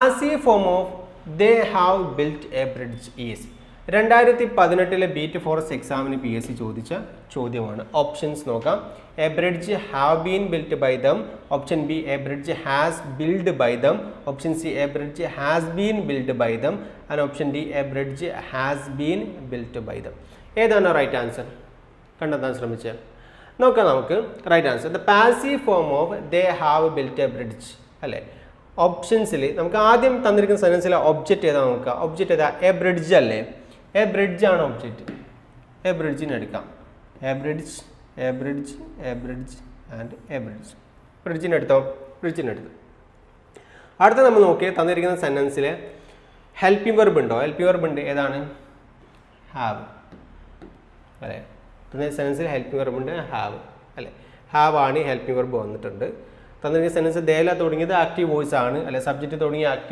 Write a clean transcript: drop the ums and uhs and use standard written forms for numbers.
passive form of they have built a bridge is 2018 beat forest എക്സാമിന് P S C ചോദിച്ച ചോദ്യമാണ്. Options നോക്കാം. A bridge have been built by them. Option B a bridge has build by them. Option C a bridge has been build by them. And option D a bridge has been built by them. ഏതാണ് right answer? കണ്ടെത്താൻ ശ്രമിച്ചത് നോക്കാം നമുക്ക്. Right answer the passive form of they have built a bridge അല്ലേ. ഓപ്ഷൻസിൽ നമുക്ക് ആദ്യം തന്നിരിക്കുന്ന സെൻറ്റൻസിലെ ഒബ്ജക്റ്റ് ഏതാ നോക്കുക. ഒബ്ജക്റ്റ് ഏതാ? എ ബ്രിഡ്ജ് അല്ലേ. എ ബ്രിഡ്ജ് ആണ് ഒബ്ജക്റ്റ്. എ ബ്രിഡ്ജിന് എടുക്കാം. A bridge, a bridge, a bridge and a bridge. ബ്രിഡ്ജിന് എടുത്തോ? ബ്രിഡ്ജിന് എടുത്തു. അടുത്ത നമ്മൾ നോക്കി തന്നിരിക്കുന്ന സെൻറ്റൻസിൽ ഹെൽപ്പിംഗ് വെർബ് ഉണ്ടോ? ഹെൽപ്പിംഗ് വെർബ് ഉണ്ട്. ഏതാണ്? ഹാവ് അല്ലേ. സെൻറ്റൻസിൽ ഹെൽപ്പിംഗ് വെർബ് ഉണ്ട്, ഹാവ് അല്ലേ. ഹാവ് ആണ് ഹെൽപ്പിംഗ് വെർബ് വന്നിട്ടുണ്ട്. തന്നിരിക്കുന്ന സെൻറ്റൻസ് ദേല തുടങ്ങിയത് ആക്റ്റീവ് വോയിസ് ആണ് അല്ലെ. സബ്ജക്റ്റ് തുടങ്ങിയ ആക്റ്റീവ്